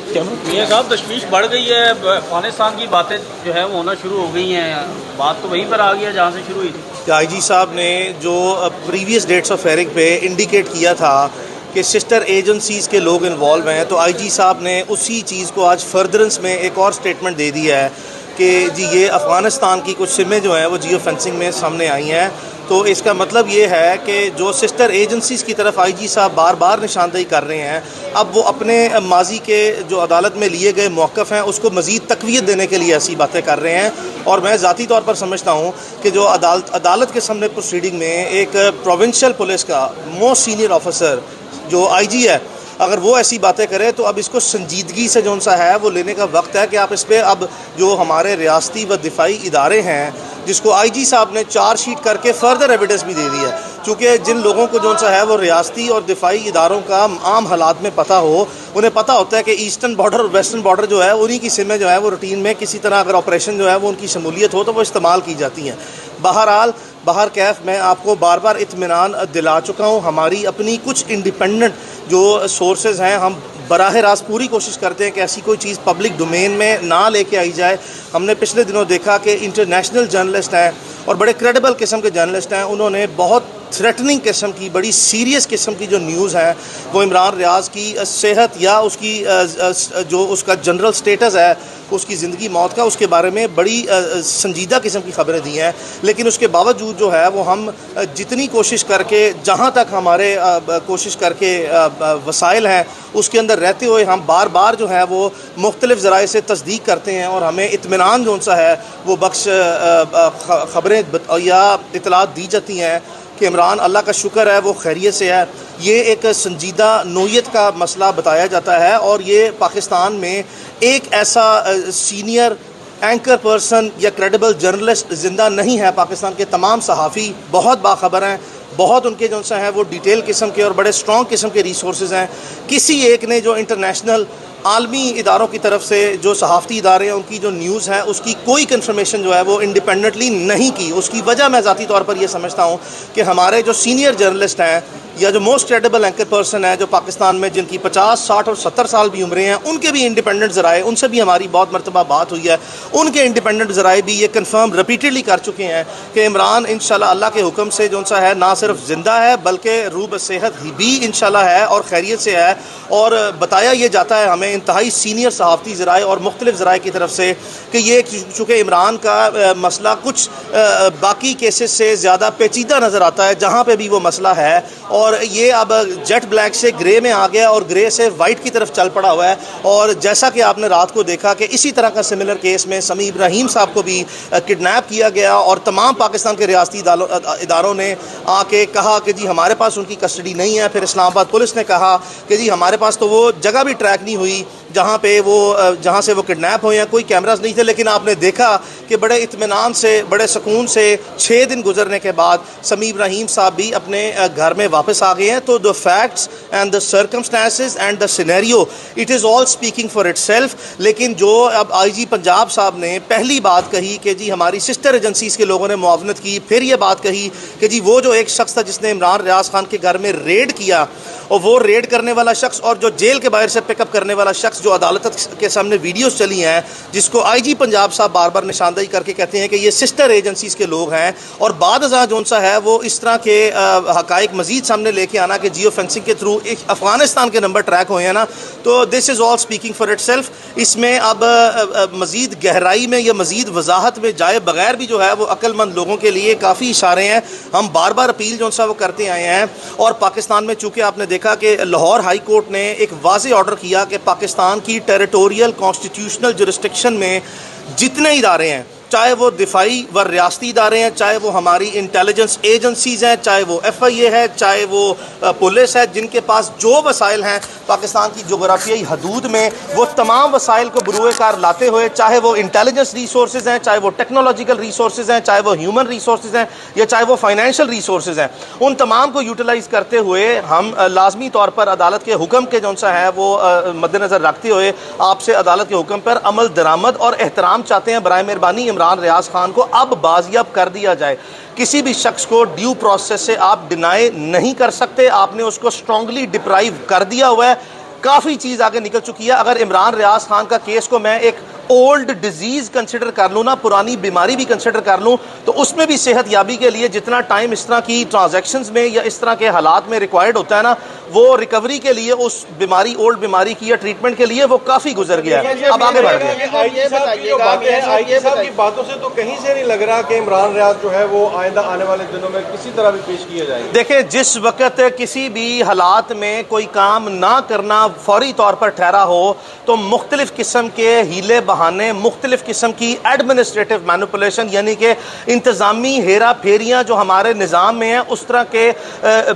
मियां साहब तशवीश बढ़ गई है, अफगानिस्तान की बातें जो है वो होना शुरू हो गई हैं। बात तो वहीं पर आ गई है जहाँ से शुरू हुई थी। आईजी साहब ने जो प्रीवियस डेट्स ऑफ हेयरिंग पे इंडिकेट किया था कि सिस्टर एजेंसीज़ के लोग इन्वॉल्व हैं, तो आईजी साहब ने उसी चीज़ को आज फर्दरेंस में एक और स्टेटमेंट दे दी है कि जी ये अफ़गानिस्तान की कुछ सिमें जो हैं वो जियो फेंसिंग में सामने आई हैं। तो इसका मतलब ये है कि जो सिस्टर एजेंसीज़ की तरफ आईजी साहब बार बार निशानदेही कर रहे हैं, अब वो अपने माजी के जो अदालत में लिए गए मौक़िफ़ हैं उसको मज़ीद तक़वियत देने के लिए ऐसी बातें कर रहे हैं। और मैं ज़ाती तौर पर समझता हूँ कि जो अदालत के सामने प्रोसीडिंग में एक प्रोविंशियल पुलिस का मोस्ट सीनियर ऑफिसर जो आईजी है, अगर वो ऐसी बातें करे तो अब इसको संजीदगी से जो सा है वो लेने का वक्त है कि आप इस पर अब जो हमारे रियासती व दिफाई इदारे हैं जिसको आईजी साहब ने चार्जशीट करके फर्दर एविडेंस भी दे दी है, चूँकि जिन लोगों को जो सा है वो रियासती और दिफाई इदारों का आम हालात में पता हो, उन्हें पता होता है कि ईस्टर्न बॉर्डर और वेस्टर्न बॉर्डर जो है उन्हीं की सिमें जो है वो रूटीन में किसी तरह अगर ऑपरेशन जो है वो उनकी शमूलियत हो तो वो इस्तेमाल की जाती हैं। बहरहाल बाहर कैफ मैं आपको बार बार इत्मीनान दिला चुका हूँ, हमारी अपनी कुछ इंडिपेंडेंट जो सोर्सेज हैं, हम बराह रास्त पूरी कोशिश करते हैं कि ऐसी कोई चीज़ पब्लिक डोमेन में ना लेके आई जाए। हमने पिछले दिनों देखा कि इंटरनेशनल जर्नलिस्ट हैं और बड़े क्रेडिबल किस्म के जर्नलिस्ट हैं, उन्होंने बहुत थ्रेटनिंग किस्म की, बड़ी सीरियस किस्म की जो न्यूज़ है वो इमरान रियाज की सेहत या उसकी जो उसका जनरल स्टेटस है, उसकी ज़िंदगी मौत का, उसके बारे में बड़ी संजीदा किस्म की खबरें दी हैं। लेकिन उसके बावजूद जो है वो हम जितनी कोशिश करके, जहाँ तक हमारे कोशिश करके वसाइल हैं उसके अंदर रहते हुए हम बार बार जो है वो मुख्तलिफ़ ज़राए से तस्दीक करते हैं और हमें इत्मीनान जो सा है वो बख्श ख़बरें या इतलात दी जाती हैं कि इमरान अल्लाह का शुक्र है वो खैरियत से है। ये एक संजीदा नोयत का मसला बताया जाता है और ये पाकिस्तान में एक ऐसा सीनियर एंकर पर्सन या क्रेडिबल जर्नलिस्ट ज़िंदा नहीं है। पाकिस्तान के तमाम सहाफ़ी बहुत बाखबर हैं, बहुत उनके जो सा हैं वो डिटेल किस्म के और बड़े स्ट्रॉन्ग किस्म के रिसोर्सेज हैं। किसी एक ने जो इंटरनेशनल आलमी इदारों की तरफ से जो सहाफ़ती इदारे हैं उनकी जो न्यूज़ है उसकी कोई कंफर्मेशन जो है वो इंडिपेंडेंटली नहीं की। उसकी वजह मैं ज़ाती तौर पर यह समझता हूँ कि हमारे जो सीनियर जर्नलिस्ट हैं या जो मोस्ट क्रेडिबल एंकर पर्सन है जो पाकिस्तान में जिनकी 50, 60 और 70 साल भी उम्रें हैं, उनके भी इंडिपेंडेंट ज़राए, उनसे भी हमारी बहुत मरतबा बात हुई है, उनके इंडिपेंडेंट ज़राए भी ये कन्फर्म रिपीटेडली कर चुके हैं कि इमरान इंशाल्लाह अल्लाह के हुक्म से जो सा है ना सिर्फ ज़िंदा है बल्कि रूब सेहत भी इंशाल्लाह है और खैरियत से है। और बताया ये जाता है हमें इंतहाई सीनियर सहाफ़ती ज़राए और मुख्तलिफ़ ज़राए की तरफ से कि ये चूँकि इमरान का मसला कुछ बाकी केसेस से ज़्यादा पेचीदा नज़र आता है जहाँ पर भी वो मसला है, और ये अब जेट ब्लैक से ग्रे में आ गया और ग्रे से वाइट की तरफ चल पड़ा हुआ है। और जैसा कि आपने रात को देखा कि इसी तरह का सिमिलर केस में समी इब्राहिम साहब को भी किडनैप किया गया और तमाम पाकिस्तान के रियासती इदारों ने आके कहा कि जी हमारे पास उनकी कस्टडी नहीं है। फिर इस्लामाबाद पुलिस ने कहा कि जी हमारे पास तो वो जगह भी ट्रैक नहीं हुई जहाँ से वो किडनैप हुए हैं, कोई कैमरास नहीं थे। लेकिन आपने देखा कि बड़े इत्मीनान से, बड़े सुकून से 6 दिन गुजरने के बाद समी इब्राहिम साहब भी अपने घर में वापस आ गए हैं। तो the facts and the circumstances and the scenario, it is all speaking for itself. लेकिन जो अब आईजी पंजाब साहब ने पहली बात कही कि जी हमारी सिस्टर एजेंसीज़ के लोगों ने मुआवनत की, फिर ये बात कही कि जी वो जो एक शख्स था जिसने इमरान रियाज खान के घर में रेड किया और वो रेड करने वाला शख्स और जो जेल के बाहर से पिकअप करने वाला शख्स जो अदालत के सामने वीडियोस चली हैं जिसको आईजी पंजाब साहब बार बार निशानदेही करके कहते हैं कि ये सिस्टर एजेंसीज़ के लोग हैं, और बाद जो सा है वो इस तरह के हकाइक मज़ीद सामने लेके आना कि जियो फेंसिंग के थ्रू एक अफ़गानिस्तान के नंबर ट्रैक हुए हैं ना, तो this is all speaking for itself. इसमें अब मज़ीद गहराई में या मज़ीद वजाहत में जाए बगैर भी जो है वो अक्लमंद लोगों के लिए काफ़ी इशारे हैं। हम बार बार अपील जो सा वो करते आए हैं। और पाकिस्तान में चूँकि आपने देखा कि लाहौर हाई कोर्ट ने एक वाज़ेह ऑर्डर किया कि पाकिस्तान की टेरिटोरियल कॉन्स्टिट्यूशनल जुरिस्डिक्शन में जितने इदारे हैं, चाहे वो दिफाई व रियासती इदारे हैं, चाहे वो हमारी इंटेलिजेंस एजेंसीज़ हैं, चाहे वो FIA है, चाहे वो पुलिस है, जिनके पास जो वसाइल हैं पाकिस्तान की जोग्राफियाई हदूद में, वो तमाम वसाइल को बरूए कार लाते हुए, चाहे वो इंटेलिजेंस रिसोर्सेज हैं, चाहे वो टेक्नोलॉजिकल रिसोर्सेज हैं, चाहे वो ह्यूमन रिसोर्सेज हैं, या चाहे वो फाइनेंशियल रिसोर्सेज हैं, उन तमाम को यूटिलाइज़ करते हुए हम लाजमी तौर पर अदालत के हुक्म के जो सा है वो मद्देनज़र रखते हुए आपसे अदालत के हुक्म पर अमल दरामद और एहतराम चाहते हैं। बराए मेहरबानी इमरान रियाज खान को अब बाजियाब कर दिया जाए। किसी भी शख्स को ड्यू प्रोसेस से आप डिनाई नहीं कर सकते, आपने उसको स्ट्रांगली डिप्राइव कर दिया हुआ है। काफ़ी चीज़ आगे निकल चुकी है। अगर इमरान रियाज खान का केस को मैं एक ओल्ड डिजीज़ कंसिडर कर लूँ ना, पुरानी बीमारी भी कंसिडर कर लूँ, तो उसमें भी सेहत याबी के लिए जितना टाइम इस तरह की ट्रांजैक्शंस में या इस तरह के हालात में रिक्वायर्ड होता है ना, वो रिकवरी के लिए उस बीमारी, ओल्ड बीमारी की या ट्रीटमेंट के लिए वो काफ़ी गुजर गया है, अब आगे बढ़ गया। आईजी साहब की बातों से तो कहीं से नहीं लग रहा कि इमरान रियाज जो है वो आइंदा आने वाले दिनों में किसी तरह भी पेश किया जाएगा। देखिए, जिस वक्त किसी भी हालात में कोई काम ना करना फौरी तौर पर ठहरा हो, तो मुख्तलिफ किस्म के हीले बहाने, मुख्तलिफ किस्म की एडमिनिस्ट्रेटिव मैनिपुलेशन यानी कि इंतज़ामी हेरा फेरियाँ जो हमारे निज़ाम में हैं, उस तरह के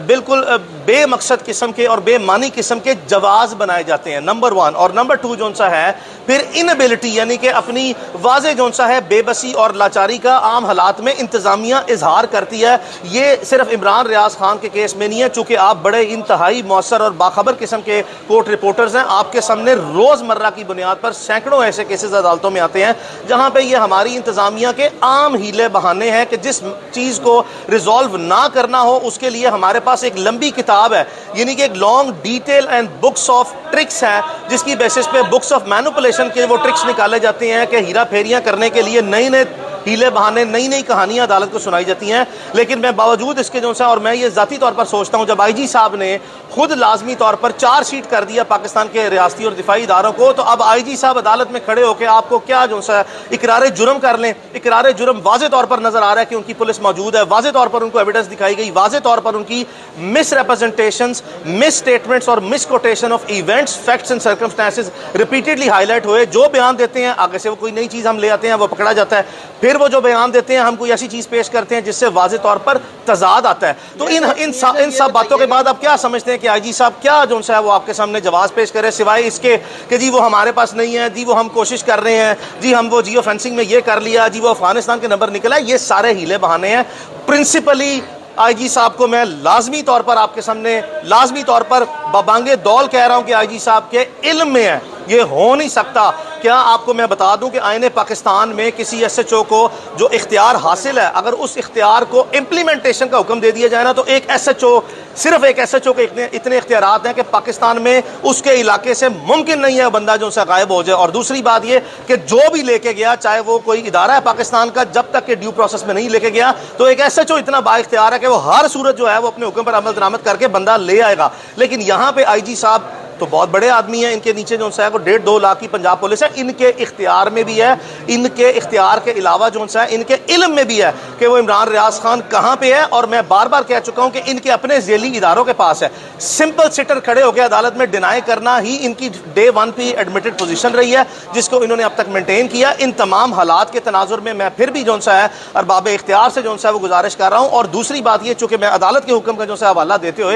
बिल्कुल बेमकसद किस्म के और बेमानी किस्म के जवाज़ बनाए जाते हैं, नंबर 1। और नंबर 2 जो सा है फिर इनएबिलिटी यानी कि अपनी वाज़े जो सा है बेबसी और लाचारी का आम हालात में इंतज़ामिया इजहार करती है। ये सिर्फ इमरान रियाज खान के केस में नहीं है, चूँकि आप बड़े इंतहाई मौसर और बाखबर किस्म के कोर्ट रिपोर्टर्स हैं, आपके सामने रोज़मर्रा की बुनियाद पर सैकड़ों ऐसे केसेस अदालतों में आते हैं जहाँ पे ये हमारी इंतज़ामिया के आम हीले बहाने हैं कि जिस चीज़ को रिजॉल्व ना करना हो उसके लिए हमारे पास एक लंबी किताब है, यानी कि एक long detail and books of tricks है, जिसकी बेसिस पे बुक्स ऑफ मैनिपुलेशन के वो ट्रिक्स निकाले जाते हैं कि हीरा फेरियाँ करने के लिए नए नए हीले बहाने, नई नई कहानियां अदालत को सुनाई जाती हैं। लेकिन मैं बावजूद इसके जो सा, और मैं ये ज़ाती तौर पर सोचता हूँ, जब आईजी साहब ने खुद लाजमी तौर पर चार्जशीट कर दिया पाकिस्तान के रियासती और दिफाई इदारों को, तो अब आईजी साहब अदालत में खड़े होकर आपको क्या जो सा इकरार जुर्म कर लें। इकरार जुर्म वाज़े तौर पर नजर आ रहा है कि उनकी पुलिस मौजूद है, वाज़े तौर पर उनको एविडेंस दिखाई गई, वाज़े तौर पर उनकी मिस रिप्रेजेंटेशंस, मिस स्टेटमेंट्स और miss quotation of events, facts and circumstances repeatedly highlight हुए। जो बयान देते हैं आगे से वो कोई नई चीज़ हम ले आते हैं, वो पकड़ा जाता है, फिर वो जो बयान देते हैं हम कोई ऐसी चीज़ पेश करते हैं जिससे वाज़े तौर पर तजाद आता है। तो इन सब बातों के बाद आप क्या समझते हैं कि आईजी साहब क्या जो है वो आपके सामने जवाब पेश करे, सिवाय इसके कि जी वो हमारे पास नहीं है, जी वो हम कोशिश कर रहे हैं, जी हम वो जियो फेंसिंग में ये कर लिया, जी वो अफगानिस्तान के नंबर निकला। ये सारे हीले बहाने हैं। प्रिंसिपली आईजी साहब को मैं लाजमी तौर पर आपके सामने लाजमी तौर पर बबांगे दौल कह रहा हूं कि आईजी साहब के इल्म में है, ये हो नहीं सकता। क्या आपको मैं बता दूं कि आईने पाकिस्तान में किसी एसएचओ को जो इख्तियार हासिल है, अगर उस इख्तियार को इम्प्लीमेंटेशन का हुक्म दे दिया जाए ना, तो एक एसएचओ, सिर्फ एक एसएचओ के इतने इख्तियारात हैं कि पाकिस्तान में उसके इलाके से मुमकिन नहीं है बंदा जो उनसे गायब हो जाए। और दूसरी बात ये कि जो भी लेके गया, चाहे वो कोई इदारा है पाकिस्तान का, जब तक के ड्यू प्रोसेस में नहीं लेके गया, तो एक एसएचओ इतना बाइख्तियार है कि वो हर सूरत जो है वो अपने हुक्म पर अमल दरामद करके बंदा ले आएगा। लेकिन यहाँ पे आईजी साहब तो बहुत बड़े आदमी हैं, इनके नीचे जो है वो 1.5-2 लाख की पंजाब पुलिस है, इनके इख्तियार में भी है, इनके इख्तियार के अलावा जो है इनके इल्म में भी है कि वो इमरान रियाज खान कहाँ पे है। और मैं बार बार कह चुका हूँ कि इनके अपने जेली इदारों के पास है। सिंपल सिटर खड़े होकर अदालत में डिनाई करना ही इनकी डे 1 पे एडमिटेड पोजीशन रही है, जिसको इन्होंने अब तक मेंटेन किया। इन तमाम हालात के तनाजुर में मैं फिर भी जो है अरबाब इख्तियार से जो है वो गुजारिश कर रहा हूँ। और दूसरी बात ये, चूँकि मैं अदालत के हुक्म का जो है हवाला देते हुए